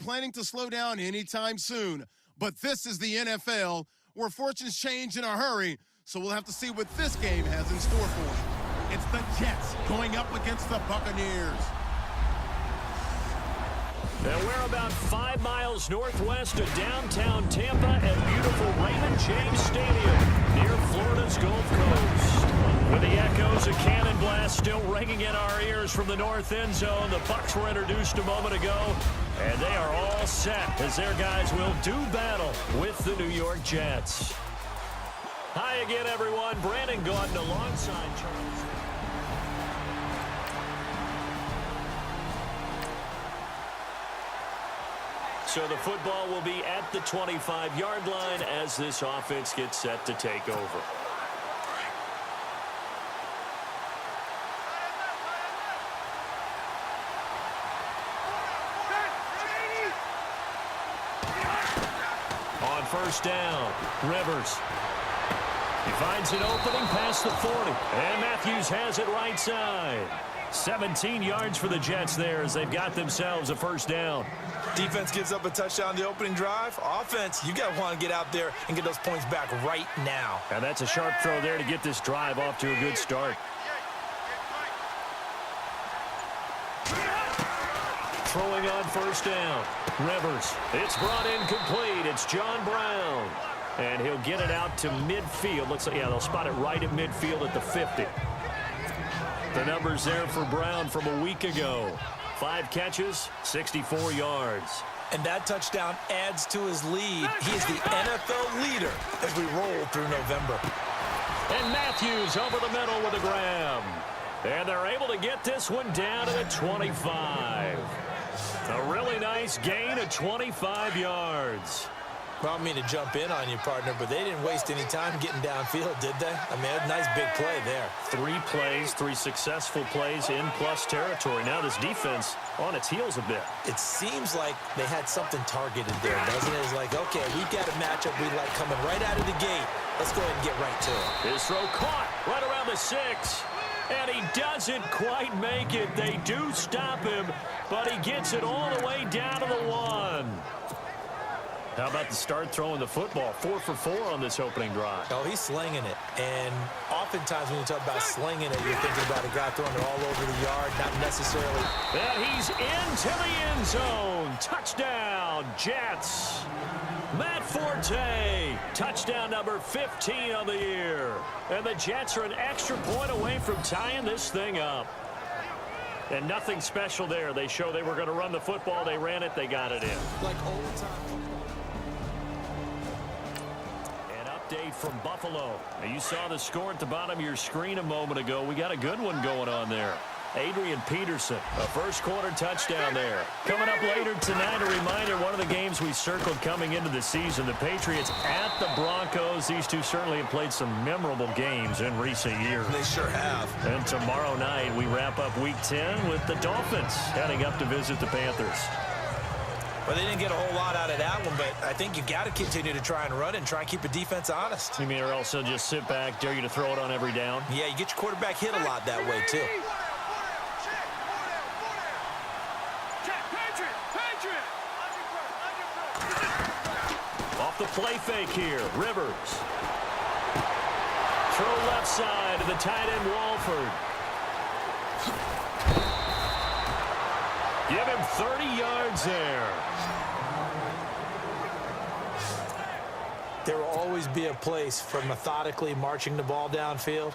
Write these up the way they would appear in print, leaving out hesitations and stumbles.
Planning to slow down anytime soon, but this is the NFL where fortunes change in a hurry, so we'll have to see what this game has in store for them. It's the Jets going up against the Buccaneers. And we're about 5 miles northwest of downtown Tampa at beautiful Raymond James Stadium near Florida's Gulf Coast. With the echoes of cannon blast still ringing in our ears from the north end zone, the Bucs were introduced a moment ago, and they are all set as their guys will do battle with the New York Jets. Hi again, everyone. Brandon Gaudin alongside Charles. So the football will be at the 25-yard line as this offense gets set to take over. On first down, Rivers. He finds an opening past the 40, and Matthews has it right side. 17 yards for the Jets there as they've got themselves a first down. Defense gives up a touchdown the opening drive. Offense, you got to want to get out there and get those points back right now. And that's a sharp throw there to get this drive off to a good start. Throwing on first down, Rivers. It's brought in complete. It's John Brown. And he'll get it out to midfield. Looks like, yeah, they'll spot it right at midfield at the 50. The numbers there for Brown from a week ago. 5 catches, 64 yards. And that touchdown adds to his lead. He is the NFL leader as we roll through November. And Matthews over the middle with a grab. And they're able to get this one down to the 25. A really nice gain of 25 yards. Well, I don't mean to jump in on you, partner, but they didn't waste any time getting downfield, did they? I mean, a nice big play there. 3 plays, 3 successful plays in plus territory. Now this defense on its heels a bit. It seems like they had something targeted there, doesn't it? It's like, okay, we've got a matchup we like coming right out of the gate. Let's go ahead and get right to it. His throw caught right around the 6. And he doesn't quite make it. They do stop him, but he gets it all the way down to the 1. How about the start throwing the football? 4 for 4 on this opening drive. Oh, he's slinging it. And oftentimes when you talk about slinging it, you're thinking about a guy throwing it all over the yard, not necessarily. And he's into the end zone. Touchdown, Jets. Matt Forte, touchdown number 15 of the year. And the Jets are an extra point away from tying this thing up. And nothing special there. They show they were going to run the football. They ran it. They got it in. Like old time. Update from Buffalo. Now, you saw the score at the bottom of your screen a moment ago. We got a good one going on there. Adrian Peterson, a first quarter touchdown there. Coming up later tonight, a reminder, one of the games we circled coming into the season, the Patriots at the Broncos. These two certainly have played some memorable games in recent years. They sure have. And tomorrow night, we wrap up Week 10 with the Dolphins heading up to visit the Panthers. Well, they didn't get a whole lot out of that one, but I think you got to continue to try and run it and try and keep the defense honest. You mean, or also just sit back, dare you to throw it on every down? Yeah, you get your quarterback hit a lot that way, too. Off the play fake here, Rivers. Throw left side to the tight end, Walford. Give him 30 yards there. There will always be a place for methodically marching the ball downfield.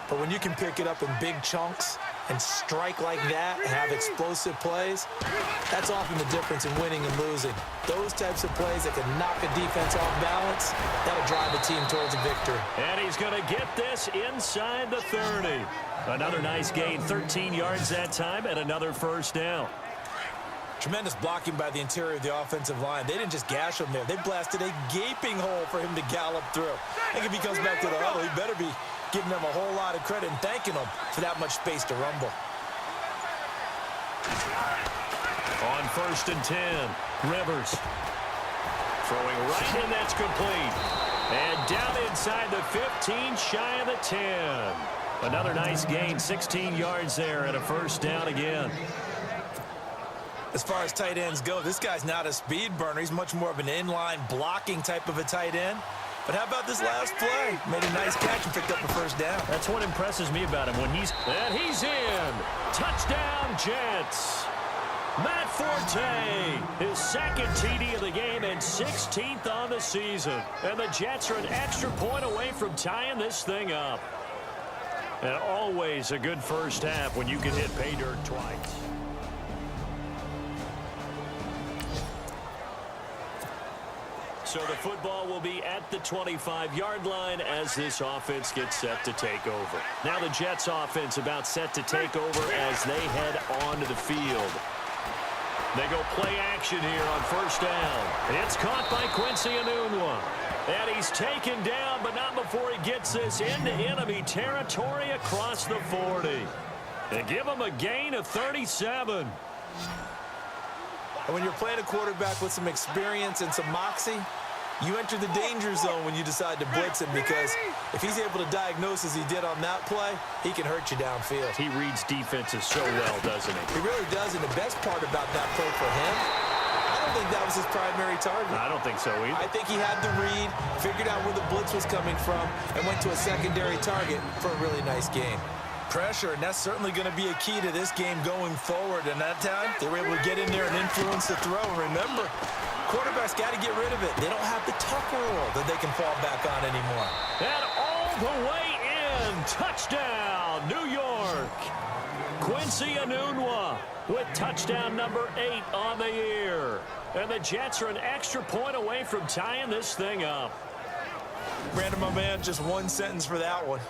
But when you can pick it up in big chunks and strike like that and have explosive plays, that's often the difference in winning and losing. Those types of plays that can knock a defense off balance, that'll drive a team towards a victory. And he's going to get this inside the 30. Another nice gain, 13 yards that time, and another first down. Tremendous blocking by the interior of the offensive line. They didn't just gash him there. They blasted a gaping hole for him to gallop through. I think if he comes back to the huddle, he better be giving them a whole lot of credit and thanking them for that much space to rumble. On 1st and 10, Rivers. Throwing right, and that's complete. And down inside the 15, shy of the 10. Another nice gain, 16 yards there, and a first down again. As far as tight ends go, this guy's not a speed burner. He's much more of an inline blocking type of a tight end. But how about this last play? Made a nice catch and picked up a first down. That's what impresses me about him when he's in. Touchdown, Jets. Matt Forte, his second TD of the game and 16th on the season. And the Jets are an extra point away from tying this thing up. And always a good first half when you can hit pay dirt twice. So the football will be at the 25-yard line as this offense gets set to take over. Now the Jets offense about set to take over as they head onto the field. They go play action here on first down. It's caught by Quincy Enunwa. And he's taken down, but not before he gets this into enemy territory across the 40. And give him a gain of 37. And when you're playing a quarterback with some experience and some moxie, you enter the danger zone when you decide to blitz him, because if he's able to diagnose as he did on that play, he can hurt you downfield. He reads defenses so well, doesn't he? He really does, and the best part about that play for him, I don't think that was his primary target. I don't think so either. I think he had the read, figured out where the blitz was coming from, and went to a secondary target for a really nice gain. Pressure, and that's certainly going to be a key to this game going forward. And that time, they were able to get in there and influence the throw. Remember, quarterbacks got to get rid of it. They don't have the tuck rule that they can fall back on anymore. And all the way in. Touchdown, New York. Quincy Enunwa with touchdown number 8 on the year. And the Jets are an extra point away from tying this thing up. Brandon, my man, just one sentence for that one.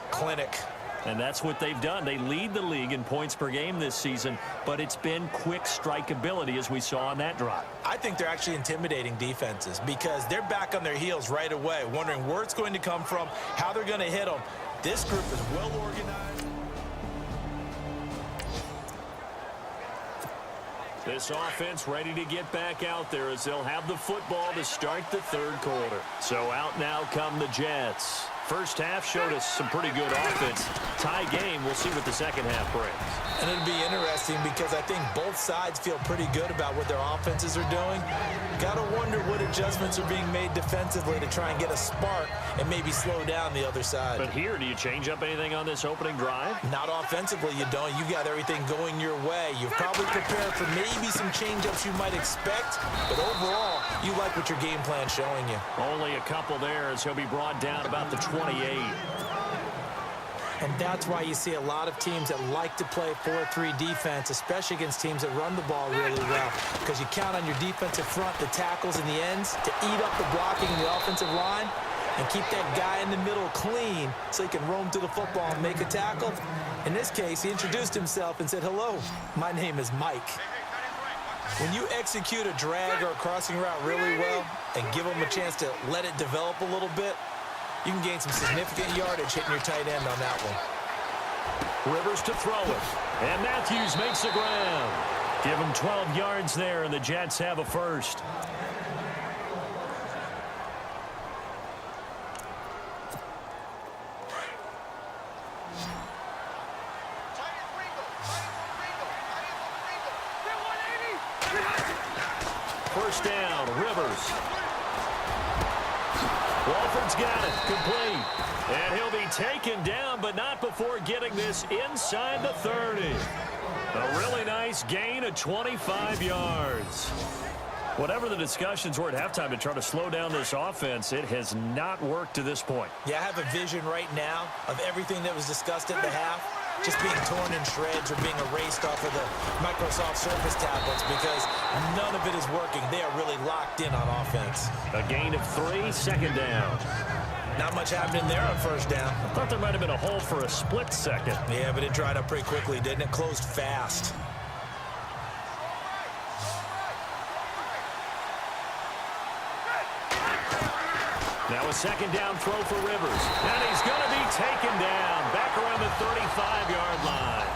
Clinic. And that's what they've done. They lead the league in points per game this season, but it's been quick strike ability as we saw on that drive. I think they're actually intimidating defenses because they're back on their heels right away, wondering where it's going to come from, how they're going to hit them. This group is well organized. This offense ready to get back out there as they'll have the football to start the third quarter. So out now come the Jets. First half showed us some pretty good offense. Tie game, we'll see what the second half brings. And it'll be interesting because I think both sides feel pretty good about what their offenses are doing. Got to wonder what adjustments are being made defensively to try and get a spark and maybe slow down the other side. But here, do you change up anything on this opening drive? Not offensively, you don't. You got everything going your way. You've probably prepared for maybe some change-ups you might expect, but overall, you like what your game plan's showing you. Only a couple there as he'll be brought down about the 28. And that's why you see a lot of teams that like to play 4-3 defense, especially against teams that run the ball really well, because you count on your defensive front, the tackles and the ends, to eat up the blocking in the offensive line and keep that guy in the middle clean so he can roam to the football and make a tackle. In this case, he introduced himself and said, "Hello, my name is Mike." When you execute a drag or a crossing route really well and give them a chance to let it develop a little bit, you can gain some significant yardage hitting your tight end on that one. Rivers to throw it. And Matthews makes the ground. Give him 12 yards there, and the Jets have a first. First down, Rivers. Walford's got it, complete. And he'll be taken down, but not before getting this inside the 30. A really nice gain of 25 yards. Whatever the discussions were at halftime to try to slow down this offense, it has not worked to this point. Yeah, I have a vision right now of everything that was discussed at the half just being torn in shreds or being erased off of the Microsoft Surface tablets because none of it is working. They are really locked in on offense. A gain of 3, second down. Not much happening there on first down. I thought there might have been a hole for a split second. Yeah, but it dried up pretty quickly, didn't it? Closed fast. Now a second down throw for Rivers. And he's going to be taken down back around the 35-yard line.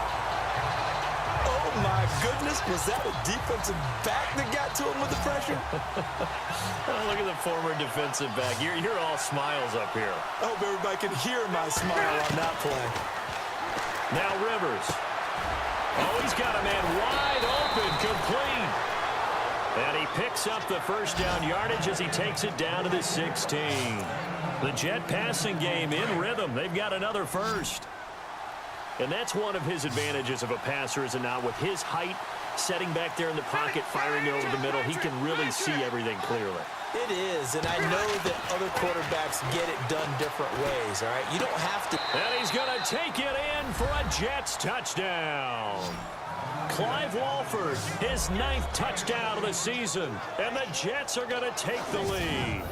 Oh, Oh, my goodness. Was that a defensive back that got to him with the pressure? Oh, look at the former defensive back. You're all smiles up here. I hope everybody can hear my smile on that play. Now Rivers. Oh, he's got a man wide open, complete. And he picks up the first down yardage as he takes it down to the 16. The Jet passing game in rhythm. They've got another first. And that's one of his advantages of a passer, is it not? With his height, setting back there in the pocket, firing over the middle, he can really see everything clearly. It is, and I know that other quarterbacks get it done different ways, all right? You don't have to. And he's going to take it in for a Jets touchdown. Clive Walford, his 9th touchdown of the season. And the Jets are going to take the lead.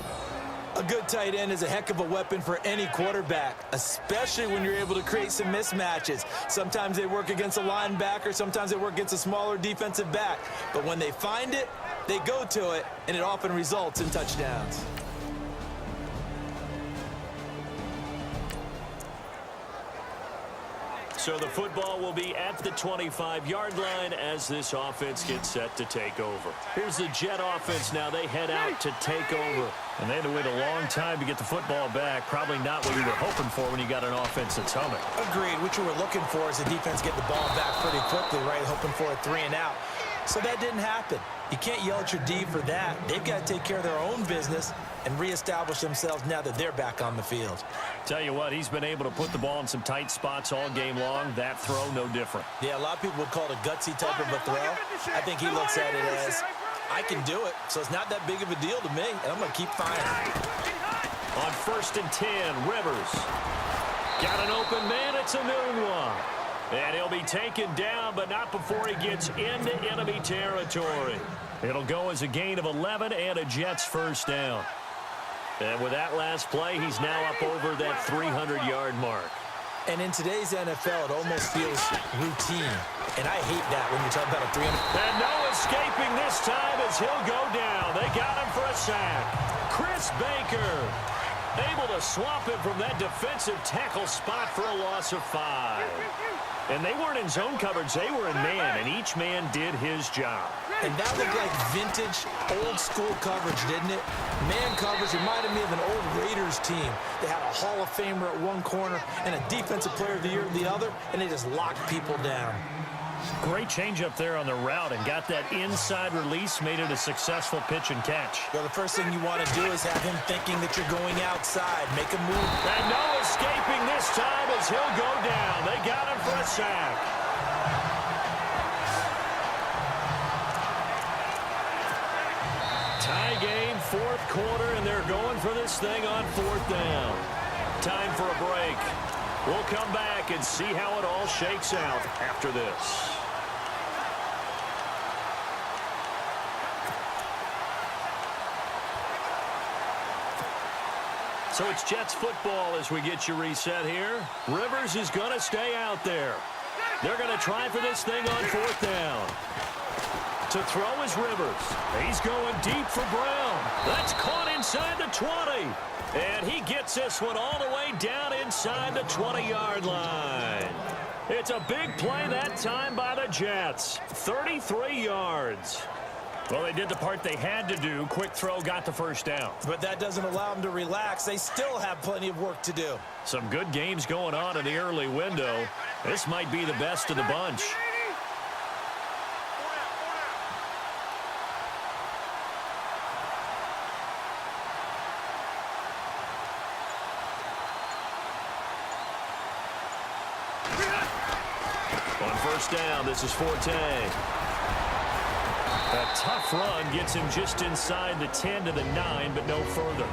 A good tight end is a heck of a weapon for any quarterback, especially when you're able to create some mismatches. Sometimes they work against a linebacker, sometimes they work against a smaller defensive back. But when they find it, they go to it, and it often results in touchdowns. So the football will be at the 25-yard line as this offense gets set to take over. Here's the Jet offense now. They head out to take over. And they had to wait a long time to get the football back. Probably not what you were hoping for when you got an offense that's humming. Agreed. What you were looking for is the defense getting the ball back pretty quickly, right? Hoping for a 3 and out. So that didn't happen. You can't yell at your D for that. They've got to take care of their own business and reestablish themselves now that they're back on the field. Tell you what, he's been able to put the ball in some tight spots all game long. That throw, no different. Yeah, a lot of people would call it a gutsy type of a throw. I think he looks at it as, I can do it, so it's not that big of a deal to me, and I'm going to keep firing. On 1st and 10, Rivers. Got an open man, it's a noon one. And he'll be taken down, but not before he gets into enemy territory. It'll go as a gain of 11 and a Jets first down. And with that last play, he's now up over that 300-yard mark. And in today's NFL, it almost feels routine. And I hate that when you talk about a 300. And no escaping this time as he'll go down. They got him for a sack. Chris Baker able to swap him from that defensive tackle spot for a loss of 5. And they weren't in zone coverage. They were in man, and each man did his job. And that looked like vintage, old-school coverage, didn't it? Man coverage reminded me of an old Raiders team. They had a Hall of Famer at one corner and a Defensive Player of the Year at the other, and they just locked people down. Great change up there on the route and got that inside release, made it a successful pitch and catch. Well, the first thing you want to do is have him thinking that you're going outside. Make a move. And no escaping this time as he'll go down. They got him for a sack. Tie game, 4th quarter, and they're going for this thing on 4th down. Time for a break. We'll come back and see how it all shakes out after this. So it's Jets football as we get you reset here. Rivers is going to stay out there. They're going to try for this thing on 4th down. To throw is Rivers. He's going deep for Brown. That's caught inside the 20. And he gets this one all the way down inside the 20-yard line. It's a big play that time by the Jets. 33 yards. Well, they did the part they had to do. Quick throw, got the first down. But that doesn't allow them to relax. They still have plenty of work to do. Some good games going on in the early window. This might be the best of the bunch. On 1st down, this is Forte. A tough run gets him just inside the 10 to the 9, but no further.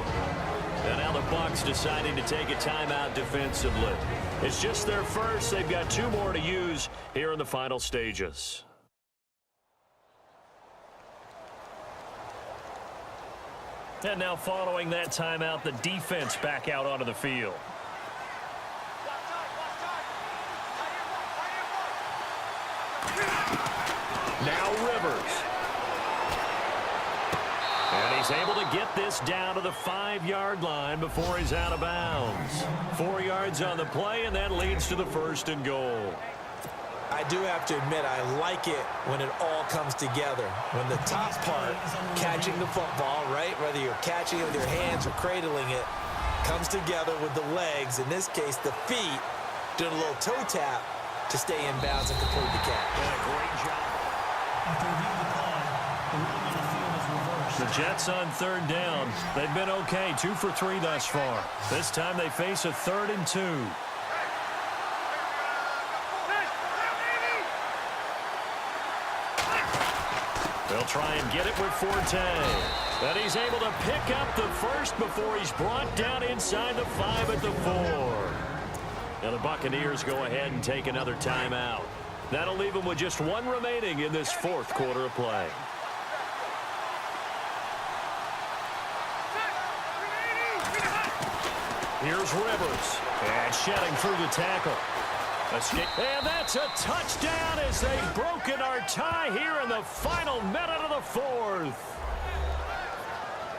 And now the Bucs deciding to take a timeout defensively. It's just their first. They've got 2 more to use here in the final stages. And now following that timeout, the defense back out onto the field. Now Rivers. And he's able to get this down to the 5-yard line before he's out of bounds. 4 yards on the play, and that leads to the 1st and goal. I do have to admit, I like it when it all comes together. When the top part, catching the football, right, whether you're catching it with your hands or cradling it, comes together with the legs, in this case the feet, doing a little toe tap to stay in bounds and complete the catch. Yeah, great job. After reviewing the play, the rule on the field is reversed. The Jets on third down. They've been okay, 2 for 3 thus far. This time they face a 3rd and 2. They'll try and get it with Forte. And he's able to pick up the first before he's brought down inside the 5 at the 4. And the Buccaneers go ahead and take another timeout. That'll leave them with just 1 remaining in this 4th quarter of play. Here's Rivers. And shedding through the tackle. And that's a touchdown as they've broken our tie here in the final minute of the 4th.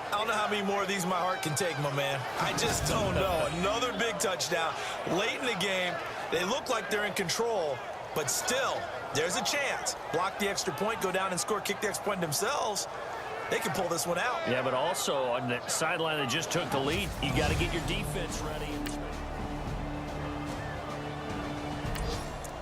I don't know how many more of these my heart can take, my man. I just don't know. Another big touchdown. Late in the game, they look like they're in control, but still, there's a chance. Block the extra point, go down and score, kick the extra point themselves. They can pull this one out. Yeah, but also on the sideline that just took the lead, you got to get your defense ready.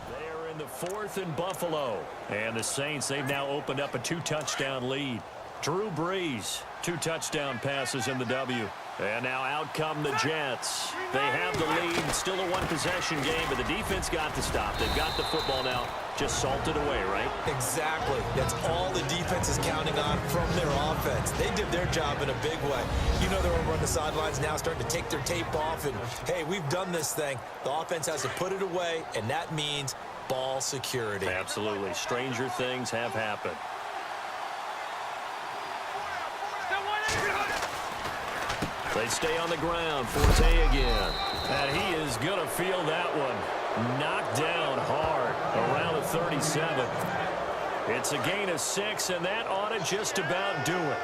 They're in the 4th in Buffalo. And the Saints, they've now opened up a 2-touchdown lead. Drew Brees, 2 touchdown passes in the W. And now out come the Jets. They have the lead, still a 1-possession game, but the defense got to stop. They've got the football now, just salted away, right? Exactly. That's all the defense is counting on from their offense. They did their job in a big way. You know they're over on the sidelines now starting to take their tape off, and, hey, we've done this thing. The offense has to put it away, and that means ball security. Absolutely. Stranger things have happened. They stay on the ground. Forte again. And he is going to feel that one. Knocked down hard around the 37. It's a gain of 6, and that ought to just about do it.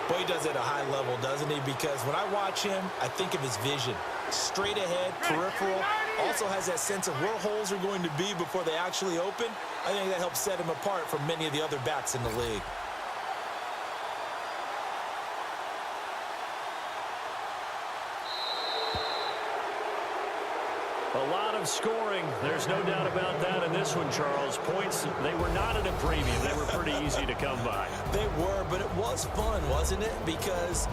Boy, he does it at a high level, doesn't he? Because when I watch him, I think of his vision. Straight ahead, peripheral. Also has that sense of where holes are going to be before they actually open. I think that helps set him apart from many of the other backs in the league. A lot of scoring. There's no doubt about that in this one, Charles. Points, they were not at a premium. They were pretty easy to come by. They were, but it was fun, wasn't it? Because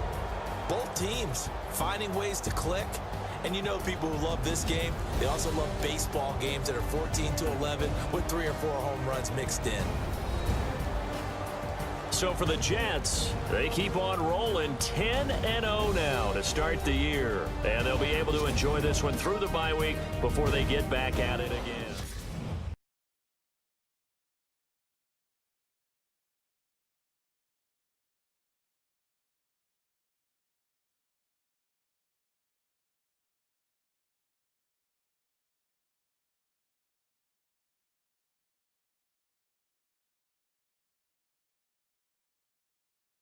both teams finding ways to click. And you know people who love this game, they also love baseball games that are 14-11 with 3 or 4 home runs mixed in. So for the Jets, they keep on rolling 10-0 now to start the year. And they'll be able to enjoy this one through the bye week before they get back at it again.